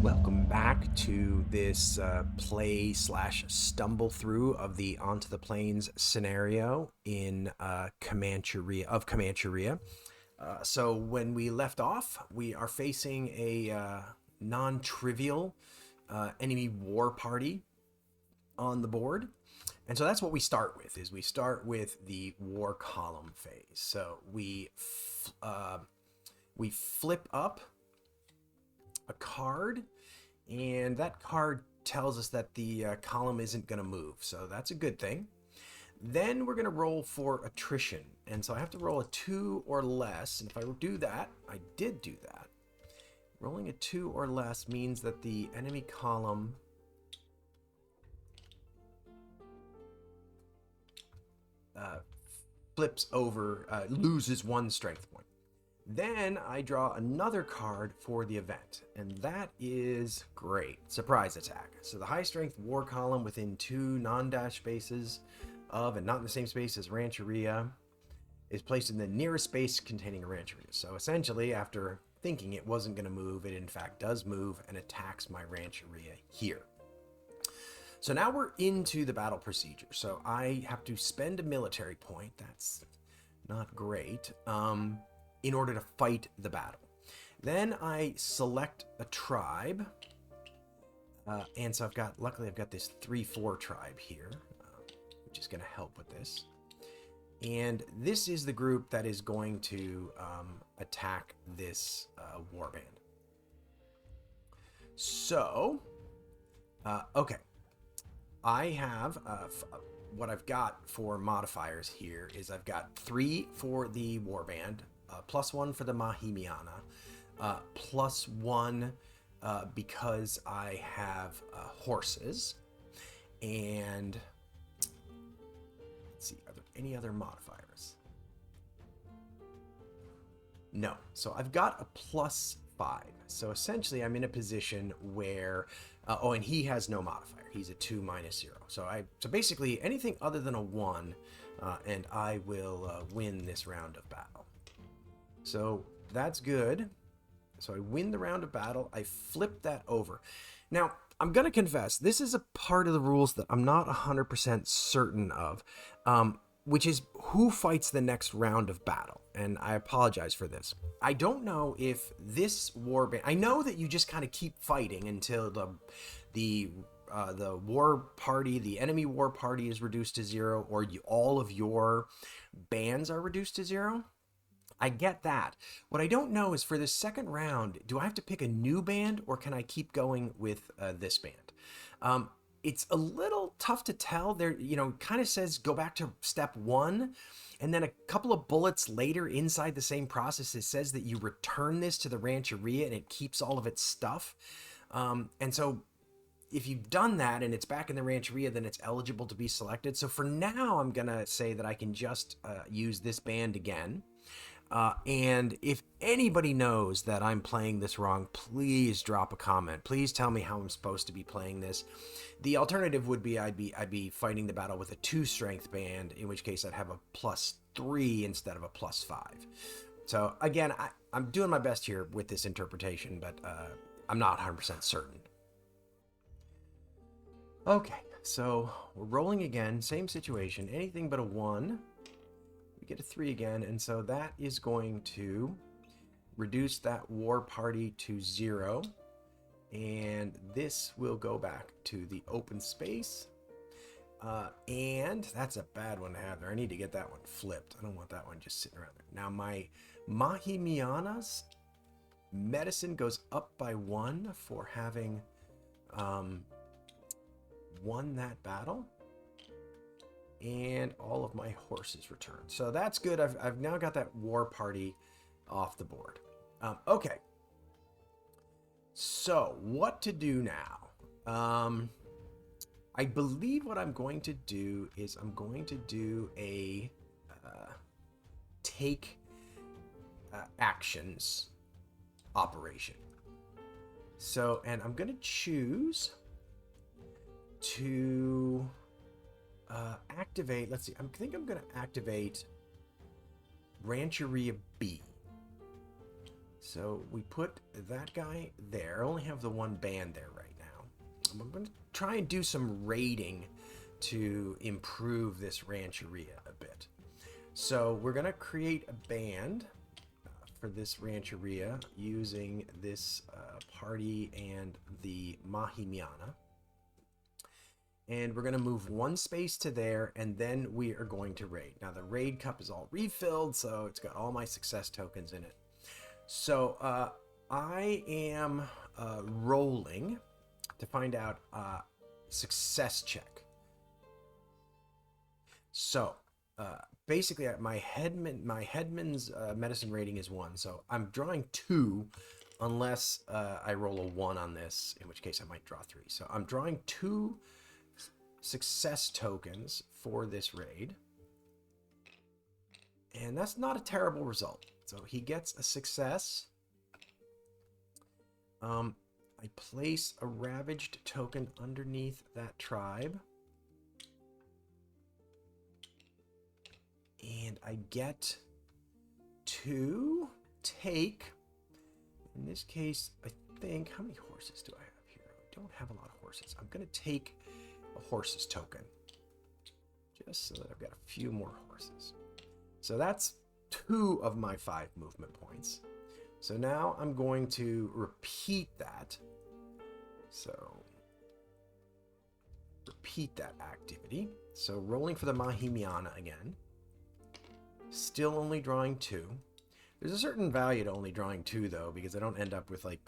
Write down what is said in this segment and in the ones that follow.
Welcome back to this play slash stumble through of the Onto the Plains scenario in Comancheria. So when we left off, we are facing a non-trivial enemy war party on the board. And so that's what we start with, is we start with the war column phase. So we flip up a card, and that card tells us that the column isn't going to move, so that's a good thing. Then we're going to roll for attrition, and so I have to roll a 2 or less, and if I do that, I did do that. Rolling a 2 or less means that the enemy column flips over, loses 1 strength point. Then I draw another card for the event, and that is great. Surprise attack. So the high strength war column within 2 non-dash spaces of and not in the same space as Rancheria is placed in the nearest space containing a Rancheria. So essentially, after thinking it wasn't going to move, it in fact does move and attacks my Rancheria here. So now we're into the battle procedure. So I have to spend a military point. That's not great. In order to fight the battle. Then I select a tribe, and so luckily I've got this 3-4 tribe here, which is going to help with this. And this is the group that is going to attack this warband. So, okay, I have what I've got for modifiers here is I've got 3 for the warband. +1 for the Mahimiana, +1 because I have horses, and let's see, are there any other modifiers? No, so I've got a +5, so essentially I'm in a position where, oh, and he has no modifier, he's a 2 - 0, so basically anything other than a 1, and I will win this round of battle. So that's good. So I win the round of battle. I flip that over. Now, I'm going to confess, this is a part of the rules that I'm not 100% certain of, which is who fights the next round of battle. And I apologize for this. I don't know if this warband... I know that you just kind of keep fighting until the war party, the enemy war party is reduced to 0, or all of your bands are reduced to 0. I get that. What I don't know is for the second round, do I have to pick a new band, or can I keep going with this band? It's a little tough to tell. There, kind of says go back to step 1, and then a couple of bullets later inside the same process, it says that you return this to the Rancheria and it keeps all of its stuff. And so if you've done that and it's back in the Rancheria, then it's eligible to be selected. So for now, I'm going to say that I can just use this band again. And if anybody knows that I'm playing this wrong, please drop a comment. Please tell me how I'm supposed to be playing this. The alternative would be I'd be fighting the battle with a 2 strength band, in which case I'd have a +3 instead of a +5. So again, I'm doing my best here with this interpretation, but I'm not 100% certain. Okay, so we're rolling again, same situation, anything but a 1. Get a 3 again, and so that is going to reduce that war party to 0, and this will go back to the open space, and that's a bad one to have there. I need to get that one flipped. I don't want that one just sitting around there. Now my Mahimiana's medicine goes up by 1 for having won that battle. And all of my horses return. So that's good. I've now got that war party off the board. Okay. So what to do now? I believe what I'm going to do is I'm going to do a take actions operation. So, and I'm going to choose to activate, let's see, I think I'm going to activate Rancheria B. So we put that guy there. I only have the one band there right now. I'm going to try and do some raiding to improve this Rancheria a bit. So we're going to create a band for this Rancheria using this party and the Mahimiana. And we're going to move one space to there, and then we are going to raid. Now the raid cup is all refilled, so it's got all my success tokens in it. So I am rolling to find out success check. So basically, my headman's medicine rating is 1, so I'm drawing 2, unless I roll a 1 on this, in which case I might draw 3. So I'm drawing 2 success tokens for this raid, and that's not a terrible result. So he gets a success. I place a ravaged token underneath that tribe, and I get to take, in this case, I think, how many horses do I have here? I don't have a lot of horses. I'm going to take a horse's token, just so that I've got a few more horses. So that's 2 of my 5 movement points. So now I'm going to repeat that. So repeat that activity. So rolling for the Mahimiana again. Still only drawing 2. There's a certain value to only drawing 2 though, because I don't end up with like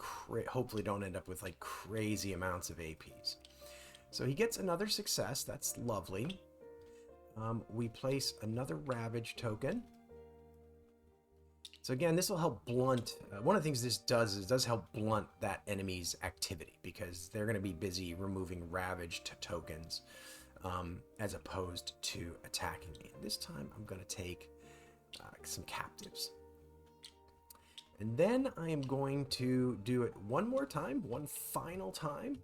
hopefully don't end up with like crazy amounts of APs. So he gets another success. That's lovely. We place another Ravage token. So again, this will help blunt, one of the things this does is it does help blunt that enemy's activity, because they're going to be busy removing Ravaged tokens as opposed to attacking me. And this time I'm going to take some captives. And then I am going to do it one more time, one final time.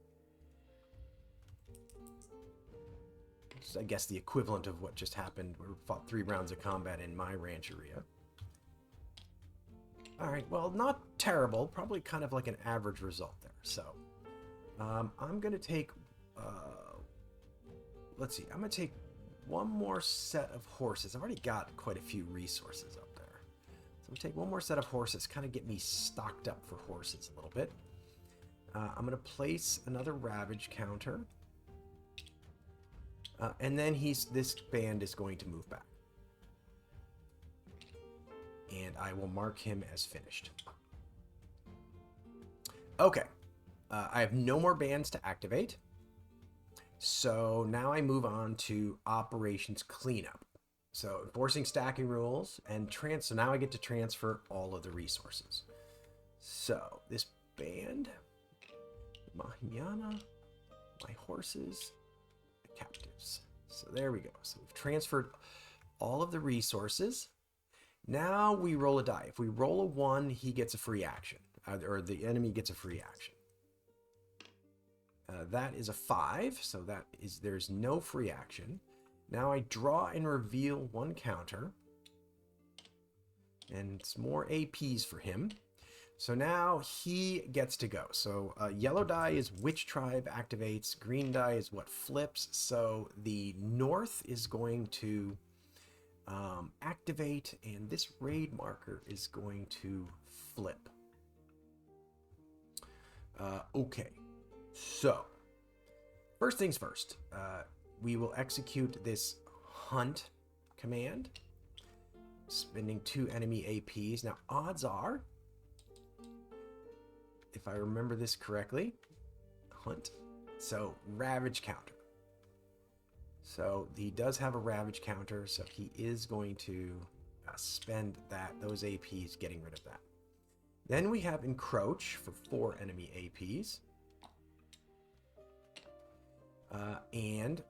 Which is, I guess, the equivalent of what just happened. We fought 3 rounds of combat in my Rancheria. Alright, well, not terrible. Probably kind of like an average result there. So, I'm going to take, let's see, I'm going to take one more set of horses. I've already got quite a few resources up there. So I'm going to take one more set of horses, kind of get me stocked up for horses a little bit. I'm going to place another Ravage counter. And then this band is going to move back. And I will mark him as finished. Okay. I have no more bands to activate. So now I move on to operations cleanup. So enforcing stacking rules and so now I get to transfer all of the resources. So this band, Mahimiana, my horses, the captives. So there we go. So we've transferred all of the resources. Now we roll a die. If we roll a 1, he gets a free action, or the enemy gets a free action. That is a 5, so there's no free action. Now I draw and reveal 1 counter, and it's more APs for him. So now he gets to go. So yellow die is which tribe activates, green die is what flips. So the north is going to activate, and this raid marker is going to flip. Okay, so first things first, we will execute this hunt command, spending 2 enemy APs. Now odds are, if I remember this correctly, hunt, so ravage counter. So he does have a ravage counter, so he is going to spend those APs getting rid of that. Then we have encroach for 4 enemy APs. And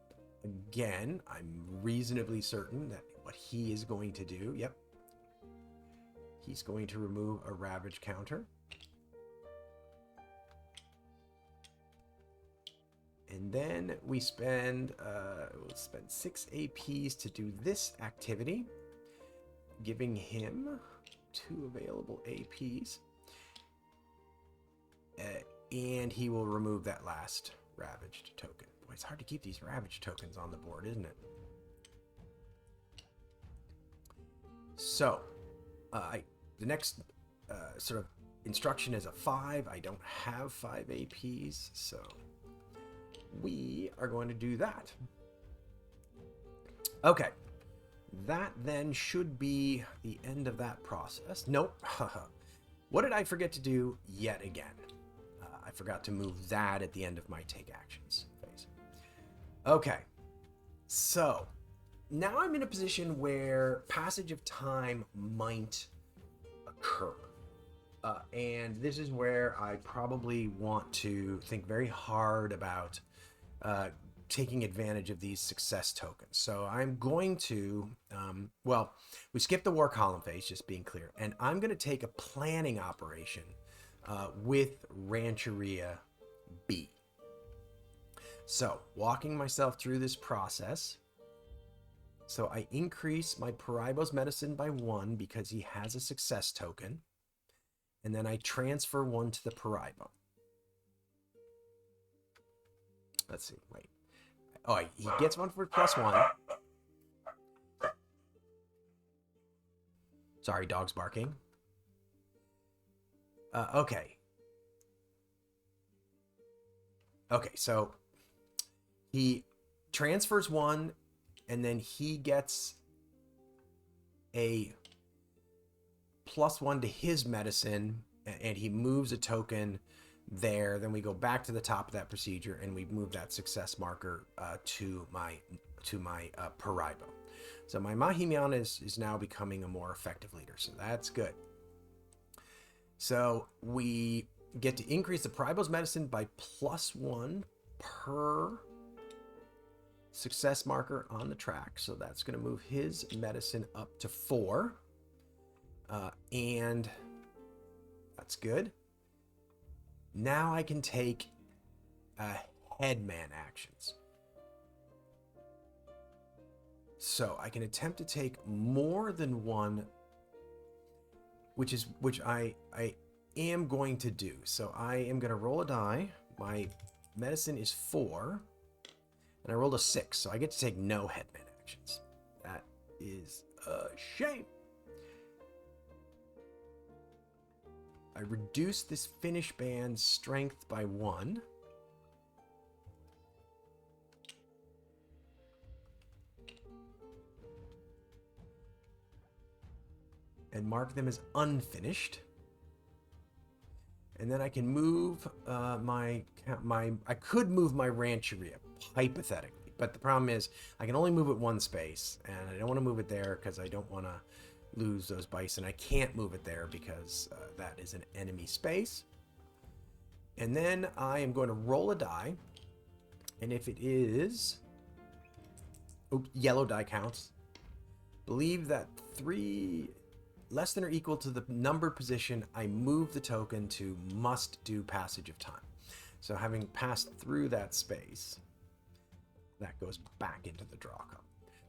again, I'm reasonably certain that what he is going to do, yep, he's going to remove a ravage counter. And then we'll spend 6 APs to do this activity. giving him 2 available APs. And he will remove that last ravaged token. Boy, it's hard to keep these ravaged tokens on the board, isn't it? So, the next sort of instruction is a 5. I don't have 5 APs, so we are going to do that. Okay. That then should be the end of that process. Nope. What did I forget to do yet again? I forgot to move that at the end of my take actions phase. Okay. So, now I'm in a position where passage of time might occur. And this is where I probably want to think very hard about taking advantage of these success tokens. So I'm going to, well, we skipped the war column phase, just being clear, and I'm going to take a planning operation with Rancheria B. So walking myself through this process. So I increase my Paraibo's medicine by 1 because he has a success token. And then I transfer 1 to the Paraibo. Let's see, wait. Oh, he gets 1 for +1. Sorry, dog's barking. Okay. Okay, so he transfers 1, and then he gets a +1 to his medicine, and he moves a token there. Then we go back to the top of that procedure, and we move that success marker to my Paraibo. So my Mahimian is now becoming a more effective leader, so that's good. So we get to increase the Paraibo's medicine by +1 per success marker on the track. So that's going to move his medicine up to 4. And that's good. Now I can take headman actions. So I can attempt to take more than 1, which I am going to do. So I am going to roll a die. My medicine is 4, and I rolled a 6, so I get to take no headman actions. That is a shame. I reduce this finish band's strength by 1. And mark them as unfinished. And then I can move I could move my Rancheria, hypothetically. But the problem is I can only move it 1 space. And I don't want to move it there because I don't want to lose those bison. I can't move it there because that is an enemy space. And then I am going to roll a die. And if it is... yellow die counts. Believe that 3... less than or equal to the numbered position, I move the token to must do passage of time. So having passed through that space, that goes back into the draw column.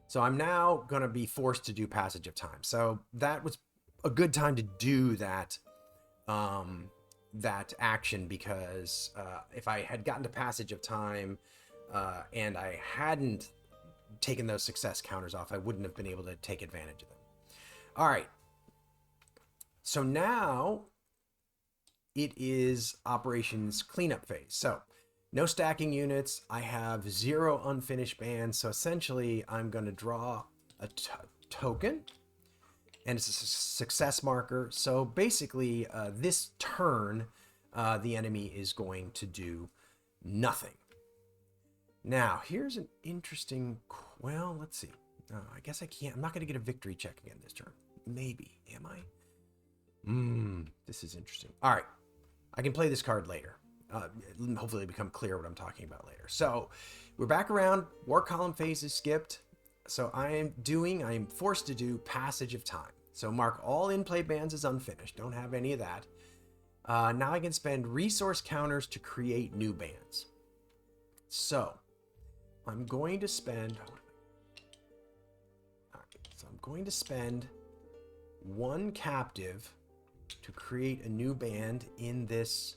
So I'm now going to be forced to do passage of time. So that was a good time to do that, that action, because if I had gotten to passage of time and I hadn't taken those success counters off, I wouldn't have been able to take advantage of them. All right. So now it is operations cleanup phase. So no stacking units. I have 0 unfinished bands. So essentially I'm going to draw a token, and it's a success marker. So basically this turn, the enemy is going to do nothing. Now here's an interesting, well, let's see. I guess I can't, I'm not going to get a victory check again this turn. Maybe, am I? This is interesting. All right. I can play this card later. Hopefully it'll become clear what I'm talking about later. So we're back around. War column phase is skipped. So I am forced to do passage of time. So mark all in-play bands as unfinished. Don't have any of that. Now I can spend resource counters to create new bands. So I'm going to spend... All right, so I'm going to spend 1 captive to create a new band in this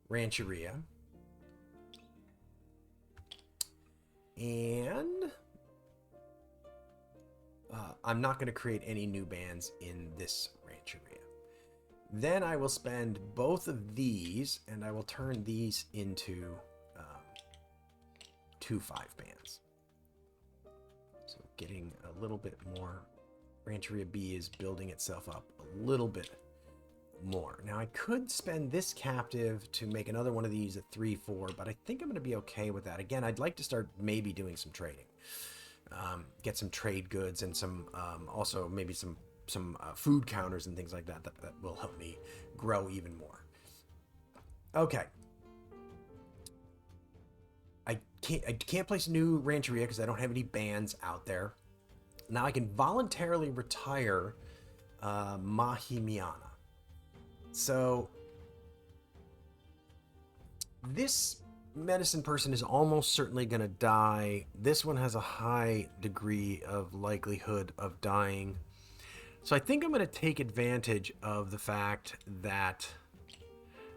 rancheria. And I'm not going to create any new bands in this rancheria. Then I will spend both of these, and I will turn these into 2 5 bands. So getting a little bit more. Rancheria B is building itself up a little bit more. Now I could spend this captive to make another one of these at 3 4, but I think I'm going to be okay with that. Again, I'd like to start maybe doing some trading. Get some trade goods and some also maybe some food counters and things like that, that will help me grow even more. Okay. I can't place a new rancheria because I don't have any bands out there. Now I can voluntarily retire Mahimiana. So this medicine person is almost certainly going to die. This one has a high degree of likelihood of dying. So I think I'm going to take advantage of the fact that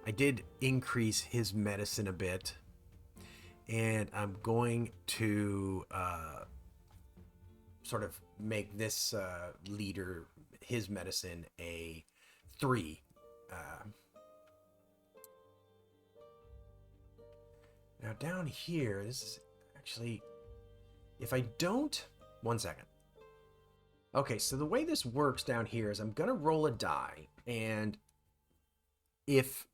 I did increase his medicine a bit. And I'm going to sort of make this leader, his medicine, a 3. Now down here, this is actually, if I don't, 1 second. Okay, so the way this works down here is I'm going to roll a die, and if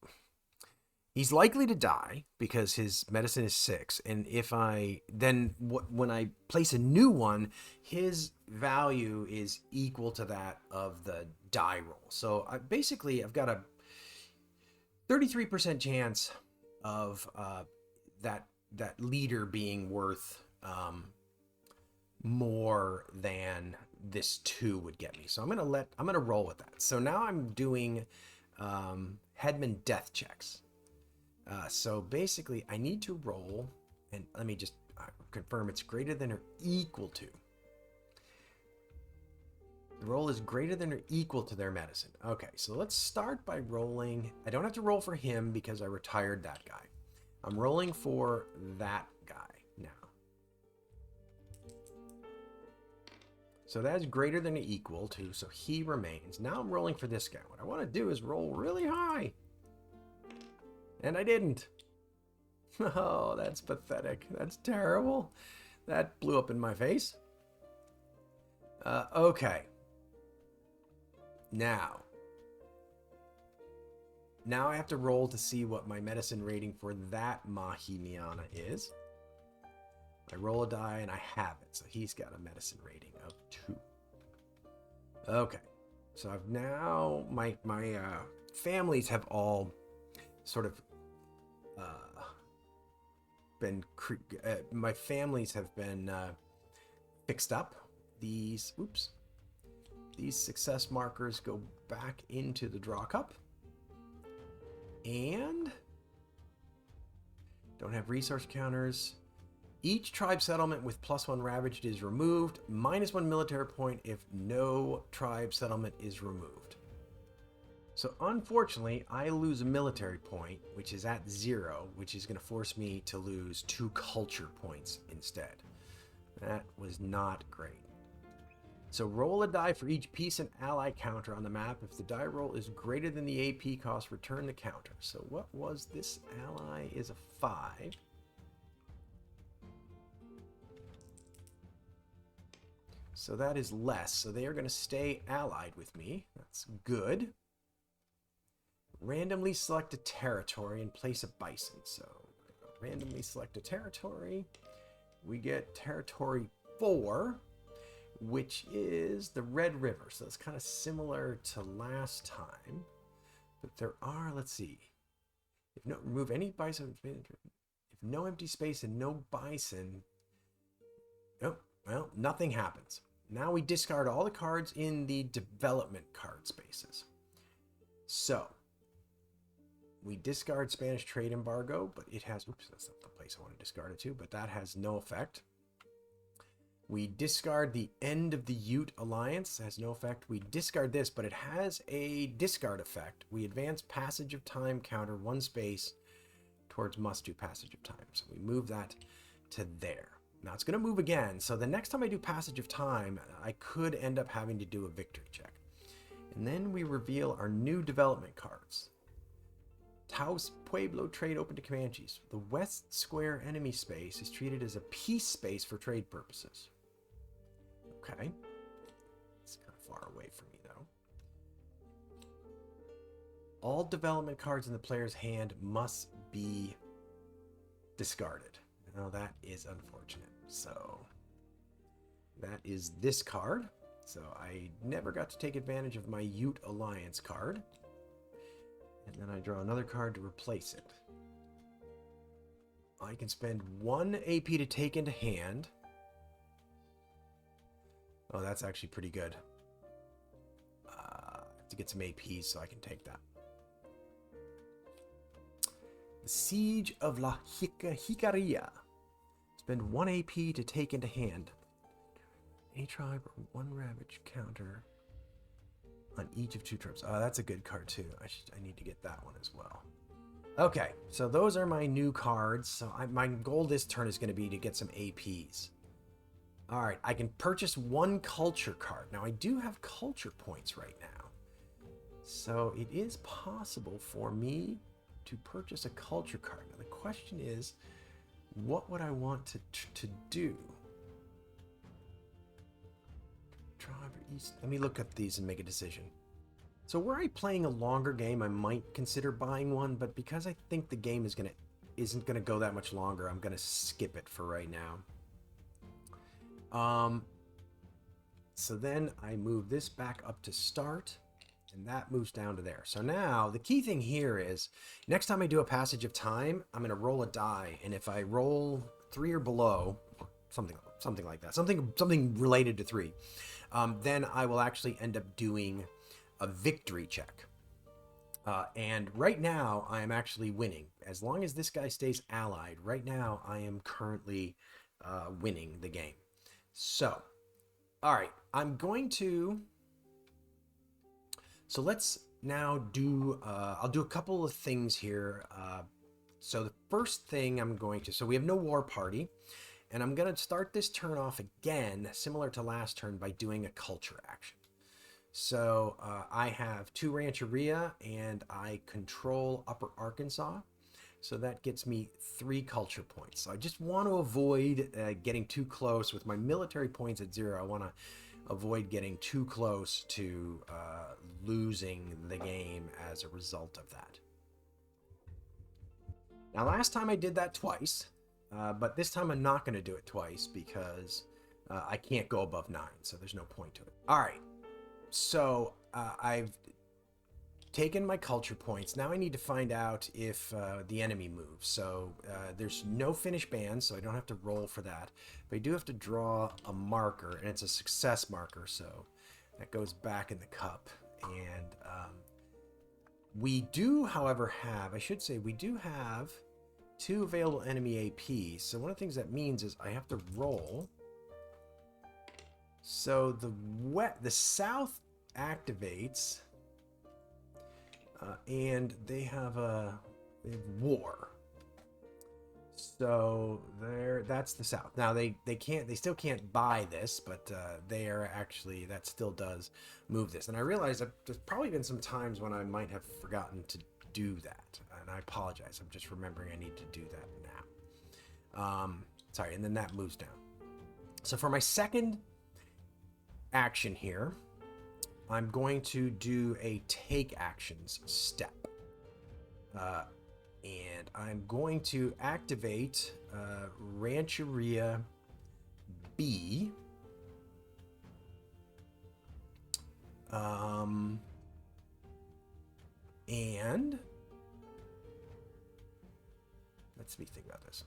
he's likely to die because his medicine is 6, and if I then when I place a new one, his value is equal to that of the die roll. So I've got a 33% chance of that leader being worth more than this 2 would get me. So I'm gonna roll with that. So now I'm doing headman death checks. So basically I need to roll, and let me just confirm it's greater than or equal to. The roll is greater than or equal to their medicine. Okay, so let's start by rolling. I don't have to roll for him because I retired that guy. I'm rolling for that guy now. So that is greater than or equal to, so he remains. Now I'm rolling for this guy. What I want to do is roll really high. And I didn't. Oh, that's pathetic. That's terrible. That blew up in my face. Okay. Now I have to roll to see what my medicine rating for that Mahimiana is. I roll a die and I have it. So he's got a medicine rating of 2. Okay. So I've now, my families have all sort of my families have been fixed up. These success markers go back into the draw cup. And don't have resource counters. Each tribe settlement with +1 ravaged is removed. -1 military point if no tribe settlement is removed. So unfortunately, I lose a military point, which is at 0, which is going to force me to lose 2 culture points instead. That was not great. So roll a die for each peace and ally counter on the map. If the die roll is greater than the AP cost, return the counter. So what was this ally is a 5. So that is less. So they are going to stay allied with me. That's good. Randomly select a territory and place a bison. So randomly select a territory. We get territory 4, which is the Red River. So it's kind of similar to last time. But there are, let's see. If no, remove any bison. If no empty space and no bison. Oh, well, nothing happens. Now we discard all the cards in the development card spaces. So we discard Spanish trade embargo, but it has, oops, that's not the place I want to discard it to, but that has no effect. We discard the end of the Ute alliance. It has no effect. We discard this, but it has a discard effect. We advance passage of time counter 1 space towards must do passage of time. So we move that to there. Now it's going to move again. So the next time I do passage of time, I could end up having to do a victory check. And then we reveal our new development cards. Taos Pueblo trade open to Comanches. The west square enemy space is treated as a peace space for trade purposes. Okay. It's kind of far away from me, though. All development cards in the player's hand must be discarded. Now, that is unfortunate. So, that is this card. So, I never got to take advantage of my Ute Alliance card. And then I draw another card to replace it. I can spend 1 AP to take into hand. Oh, that's actually pretty good. To get some APs so I can take that. The Siege of La Jicaria. Spend 1 AP to take into hand. A tribe or 1 ravage counter on each of 2 trips. Oh, that's a good card too. I need to get that one as well. Okay, so those are my new cards. So my goal this turn is going to be to get some APs. All right, I can purchase 1 culture card. Now, I do have culture points right now. So it is possible for me to purchase a culture card. Now, the question is, what would I want to do? Tribe or East. Let me look at these and make a decision. So were I playing a longer game, I might consider buying one, but because I think the game isn't gonna go that much longer, I'm gonna skip it for right now. So then I move this back up to start, and that moves down to there. So now the key thing here is next time I do a passage of time, I'm gonna roll a die, and if I roll 3 or below, something like that, something related to 3, then I will actually end up doing a victory check. And right now I am actually winning. As long as this guy stays allied, right now I am currently winning the game. So, all right, I'm going to. So let's now do. I'll do a couple of things here. So the first thing I'm going to. So we have no war party, and I'm going to start this turn off again, similar to last turn, by doing a culture action. So I have 2 Rancheria, and I control Upper Arkansas. So that gets me 3 culture points. So I just want to avoid getting too close with my military points at 0. I want to avoid getting too close to losing the game as a result of that. Now, last time I did that twice, but this time I'm not going to do it twice because I can't go above 9, so there's no point to it. All right, so I've taken my culture points. Now I need to find out if the enemy moves. So there's no finish band, so I don't have to roll for that. But I do have to draw a marker, and it's a success marker, so that goes back in the cup. And we do, however, have, I should say, we do have 2 available enemy APs. So one of the things that means is I have to roll. So the south activates. And they have war. So that's the south. Now they still can't buy this, but they are actually, that still does move this. And I realize that there's probably been some times when I might have forgotten to do that, and I apologize. I'm just remembering I need to do that now. Sorry, and then that moves down. So for my second action here, I'm going to do a take actions step. And I'm going to activate Rancheria B. And let's me think about this.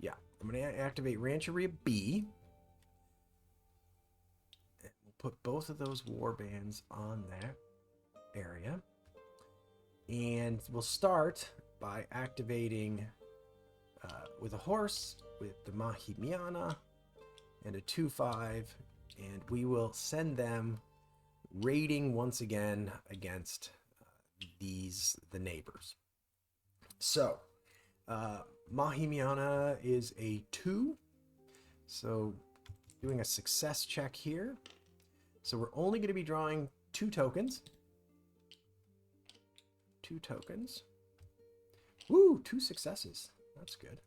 Yeah, I'm going to activate Rancheria B. And we'll put both of those war bands on that area. And we'll start by activating with a horse, with the Mahimiana, and a 2/5, and we will send them raiding once again against the neighbors. So, Mahimiana is a 2, so doing a success check here. So we're only going to be drawing 2 tokens. 2 tokens. Woo, 2 successes. That's good.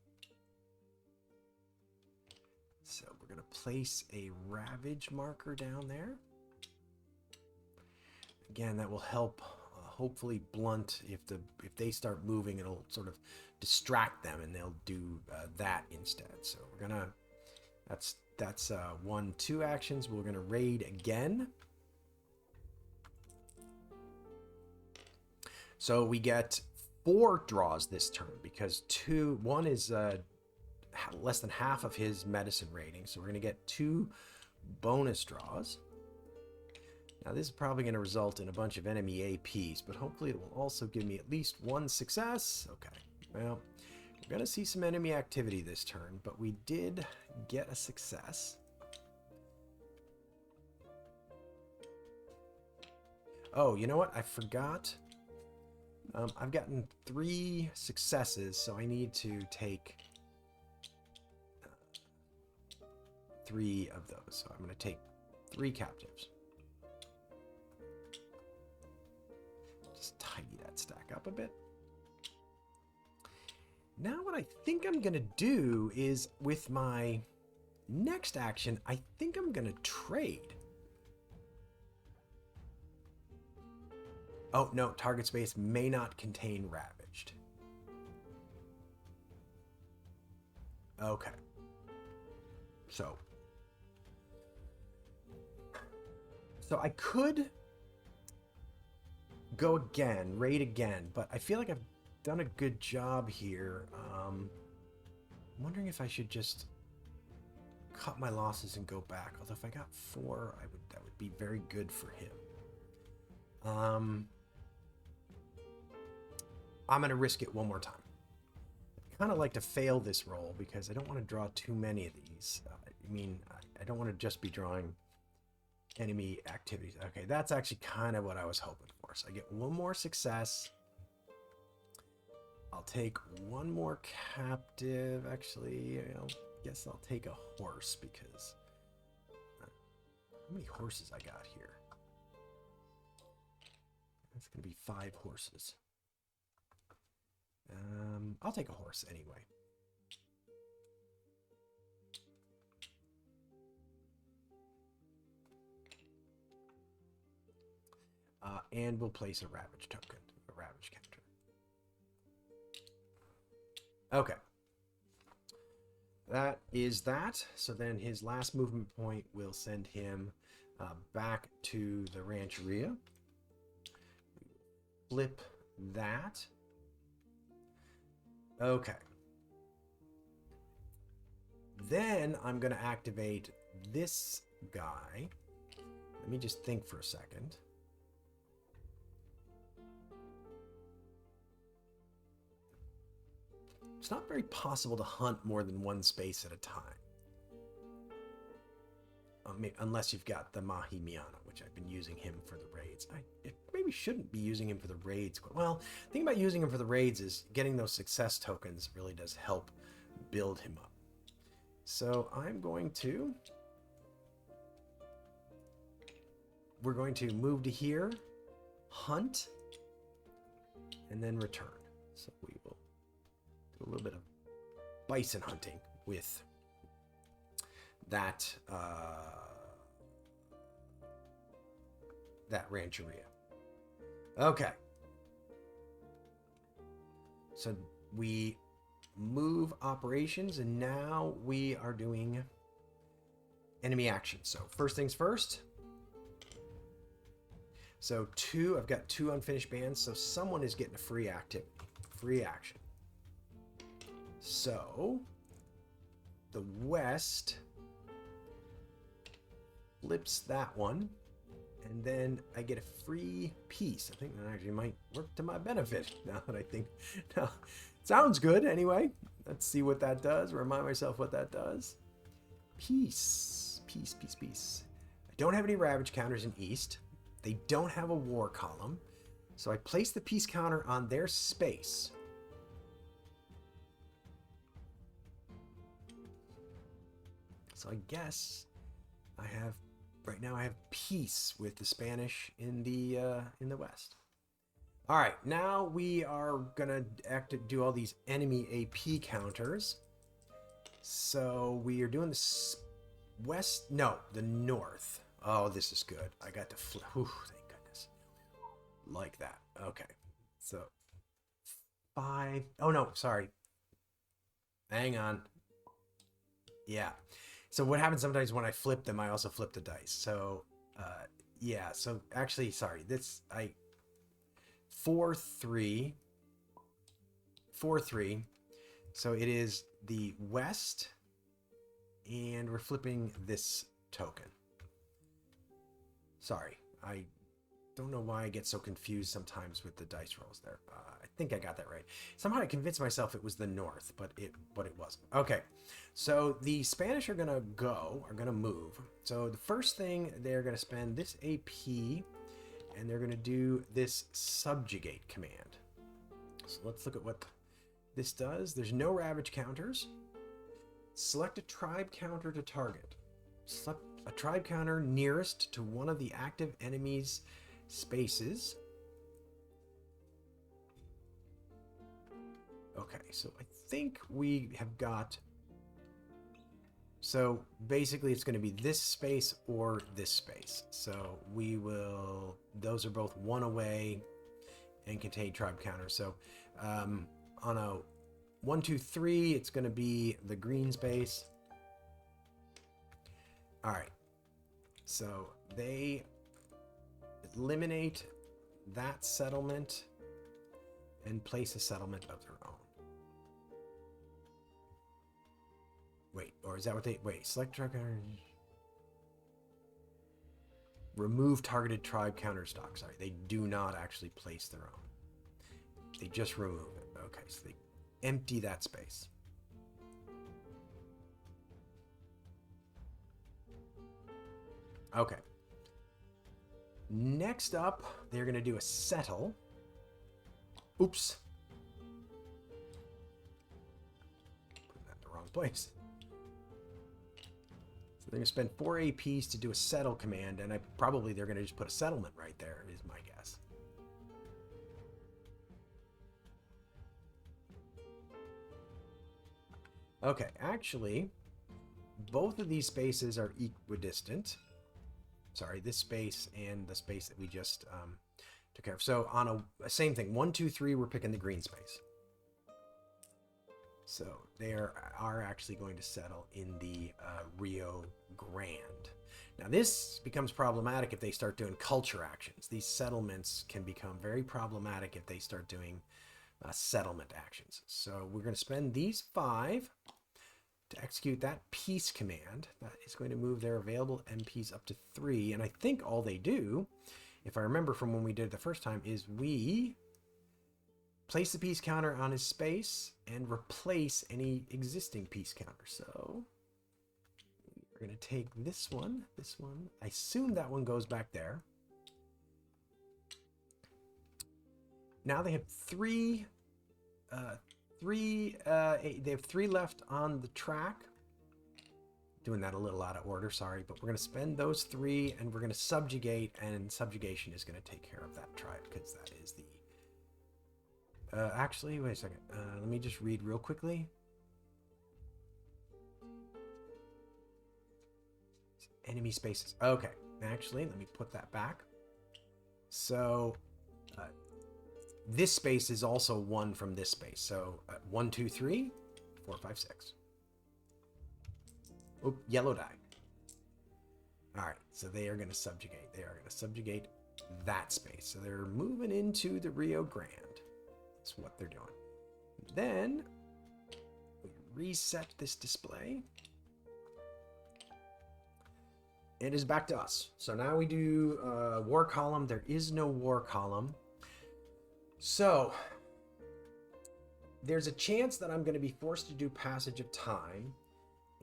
So we're going to place a ravage marker down there. Again, that will help hopefully blunt if they start moving, it'll sort of distract them and they'll do that instead. So we're going to that's 1, 2 actions. We're going to raid again. So we get 4 draws this turn because 1 is less than half of his medicine rating. So we're going to get 2 bonus draws. Now this is probably going to result in a bunch of enemy APs, but hopefully it will also give me at least 1 success. Okay, well, we're going to see some enemy activity this turn, but we did get a success. Oh, you know what? I forgot. I've gotten 3 successes, so I need to take 3 of those. So I'm going to take 3 captives. Just tidy that stack up a bit. Now what I think I'm going to do is, with my next action, I think I'm going to trade. Oh, no, target space may not contain ravaged. Okay. So I could go again, raid again, but I feel like I've done a good job here. I'm wondering if I should just cut my losses and go back. Although if I got 4, that would be very good for him. I'm going to risk it one more time. I kind of like to fail this roll because I don't want to draw too many of these. I don't want to just be drawing enemy activities. Okay, that's actually kind of what I was hoping for. So I get 1 more success. I'll take 1 more captive. Actually, I guess I'll take a horse because how many horses I got here? That's going to be 5 horses. I'll take a horse anyway. And we'll place a ravage token, a ravage counter. Okay. That is that. So then his last movement point will send him back to the Rancheria. Flip that. Okay. Then I'm going to activate this guy. Let me just think for a second. It's not very possible to hunt more than 1 space at a time. Unless you've got the Mahimiana, which I've been using him for the raids. I maybe shouldn't be using him for the raids. Well, the thing about using him for the raids is getting those success tokens really does help build him up. So we're going to move to here, hunt, and then return. So we will do a little bit of bison hunting with that Rancheria. Okay. So we move operations, and now we are doing enemy action. So first things first. So I've got 2 unfinished bands, so someone is getting a free action. So the West flips that one And then I get a free piece. I think that actually might work to my benefit now that I think. Now, sounds good anyway. Let's see what that does. Remind myself what that does. Peace. Peace, peace, peace. I don't have any ravage counters in East. They don't have a war column. So I place the peace counter on their space. So I guess I have, right now I have peace with the Spanish in the West. All right, now we are gonna do all these enemy AP counters. So we are doing the west, no, the north. Oh, this is good. I got to flip. Whew, thank goodness. Like that. Okay. So 5. Oh no, sorry. Hang on. Yeah. So what happens sometimes when I flip them, I also flip the dice. So yeah. So actually, sorry. 4-3. 4-3. So it is the west, and we're flipping this token. Sorry, I don't know why I get so confused sometimes with the dice rolls there. I think I got that right. Somehow I convinced myself it was the north, but it wasn't. Okay, so the Spanish are gonna move. So the first thing, they're gonna spend this AP, and they're gonna do this subjugate command. So let's look at what this does. There's no ravage counters. Select a tribe counter to target. Select a tribe counter nearest to one of the active enemy's spaces. Okay, so I think we have got... So basically it's going to be this space or this space. So we will... Those are both 1 away and contain tribe counters. So on a 1, 2, 3, it's going to be the green space. All right. So they eliminate that settlement and place a settlement of their own. Wait, or is that what they... Wait, select tribe counter... Remove targeted tribe counter stock. Sorry, they do not actually place their own. They just remove it. Okay, so they empty that space. Okay. Next up, they're going to do a settle. Oops. Put that in the wrong place. So they're going to spend 4 APs to do a settle command, and they're going to just put a settlement right there, is my guess. Okay, actually, both of these spaces are equidistant. Sorry, this space and the space that we just took care of. So on a same thing, 1, 2, 3, we're picking the green space. So they are actually going to settle in the Rio Grande. Now this becomes problematic if they start doing culture actions. These settlements can become very problematic if they start doing settlement actions. So we're going to spend these 5 to execute that peace command. That is going to move their available MPs up to 3. And I think all they do, if I remember from when we did it the first time, is we place the peace counter on his space and replace any existing peace counter. So we're going to take this one. I assume that one goes back there. Now they have 3 they have 3 left on the track. Doing that a little out of order, sorry, but we're going to spend those 3 and we're going to subjugate, and subjugation is going to take care of that tribe because that is the... actually, wait a second. Let me just read real quickly. Enemy spaces. Okay, actually, let me put that back. So... this space is also 1 from this space. So 1, 2, 3, 4, 5, 6. Oh, yellow die. All right, so they are going to subjugate. They are going to subjugate that space. So they're moving into the Rio Grande. That's what they're doing. Then we reset this display. it is back to us. So now we do war column. There is no war column. So there's a chance that I'm going to be forced to do passage of time,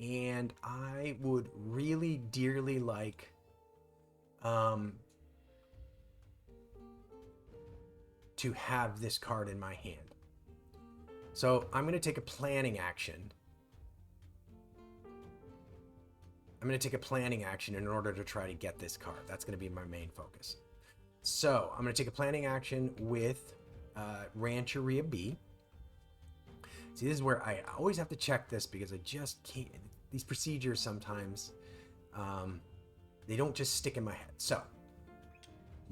and I would really dearly like to have this card in my hand. So I'm going to take a planning action. I'm going to take a planning action in order to try to get this card. That's going to be my main focus. So I'm going to take a planning action with Comancheria B. See, this is where I always have to check this because I just can't. These procedures sometimes, they don't just stick in my head. So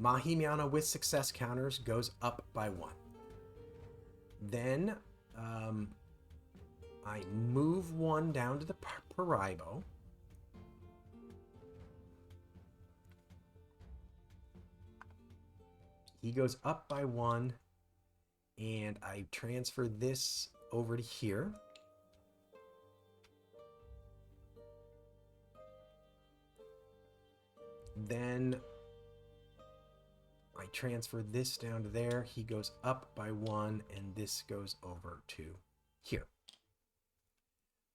Mahimiana with success counters goes up by 1. Then I move 1 down to the Paraibo. He goes up by 1, and I transfer this over to here. Then I transfer this down to there. He goes up by 1, and this goes over to here.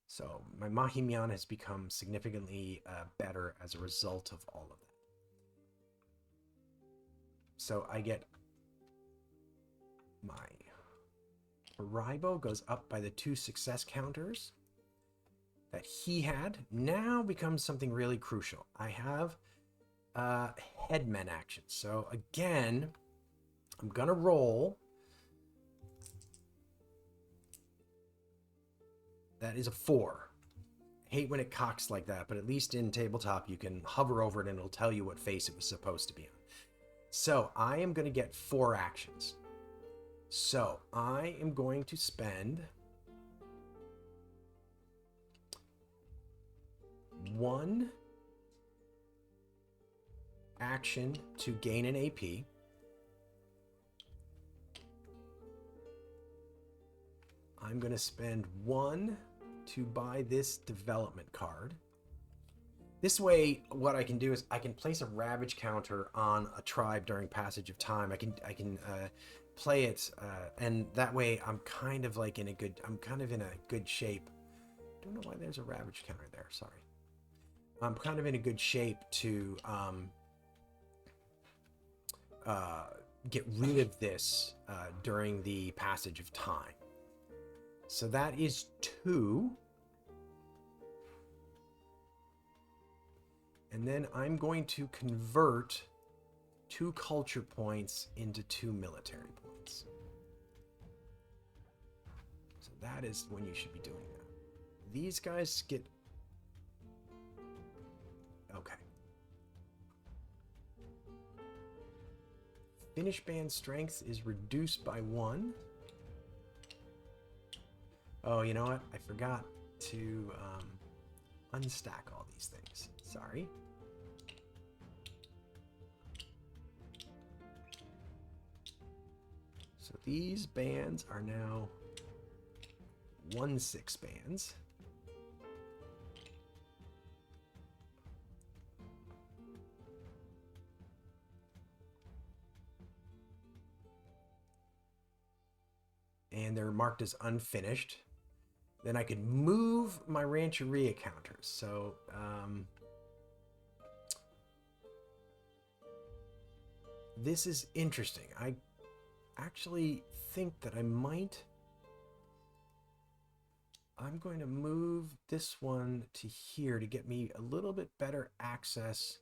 So my Mahimiana has become significantly better as a result of all of that. So I get my Paraibo goes up by the 2 success counters that he had. Now becomes something really crucial. I have headman actions. So again, I'm gonna roll. That is a 4. I hate when it cocks like that, but at least in tabletop you can hover over it and it'll tell you what face it was supposed to be on. So I am going to get 4 actions. So I am going to spend 1 action to gain an AP. I'm going to spend 1 to buy this development card. This way, what I can do is I can place a Ravage counter on a tribe during passage of time. I can play it, and that way I'm kind of like in a good shape. I don't know why there's a Ravage counter there. Sorry. I'm kind of in a good shape to get rid of this during the passage of time. So that is 2. And then I'm going to convert 2 culture points into 2 military points. So that is when you should be doing that. These guys get... Okay. Finish band strength is reduced by 1. Oh, you know what? I forgot to unstack all these things. Sorry. So these bands are now 1/6 bands. And they're marked as unfinished. Then I could move my Comancheria counters. So, this is interesting. I actually think that I'm going to move this one to here to get me a little bit better access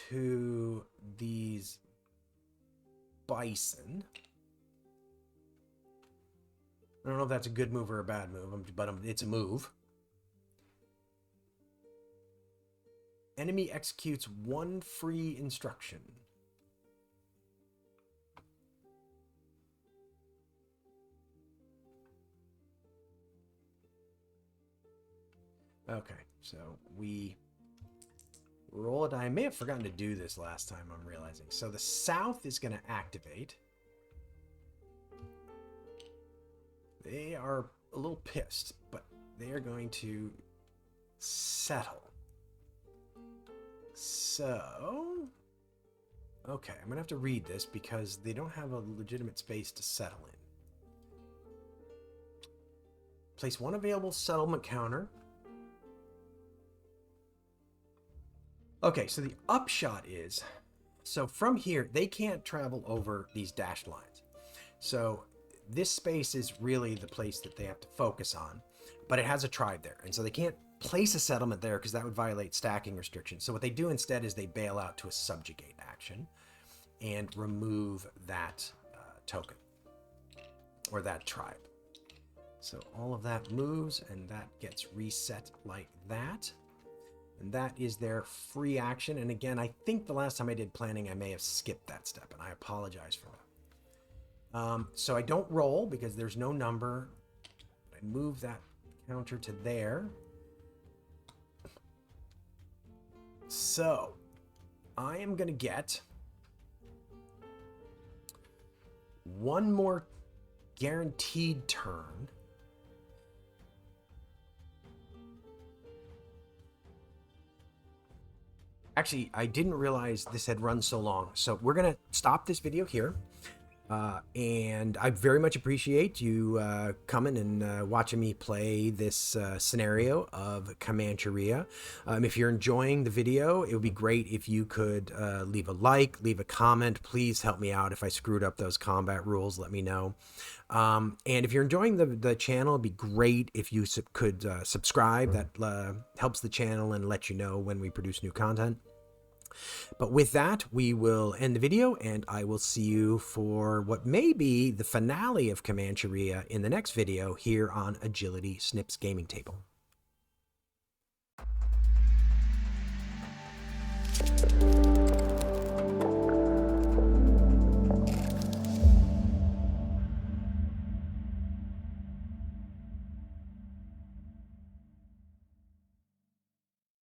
to these bison. I don't know if that's a good move or a bad move, but it's a move. Enemy executes 1 free instruction. Okay, so we roll a die. I may have forgotten to do this last time, I'm realizing. So the south is going to activate. They are a little pissed, but they are going to settle. So, okay, I'm gonna have to read this because they don't have a legitimate space to settle in. Place one available settlement counter. Okay, so the upshot is, so from here, they can't travel over these dashed lines. So this space is really the place that they have to focus on, but it has a tribe there. And so they can't place a settlement there because that would violate stacking restrictions. So what they do instead is they bail out to a subjugate action and remove that token or that tribe. So all of that moves and that gets reset like that. And that is their free action. And again, I think the last time I did planning, I may have skipped that step, and I apologize for that. So I don't roll because there's no number. I move that counter to there. So I am going to get one more guaranteed turn. Actually, I didn't realize this had run so long. So we're going to stop this video here. And I very much appreciate you coming and watching me play this scenario of Comancheria. If you're enjoying the video, it would be great if you could leave a like, leave a comment. Please help me out if I screwed up those combat rules. Let me know. And if you're enjoying the channel, it'd be great if you could subscribe. That helps the channel and let you know when we produce new content. But with that, we will end the video, and I will see you for what may be the finale of Comancheria in the next video here on Agility Snips Gaming Table.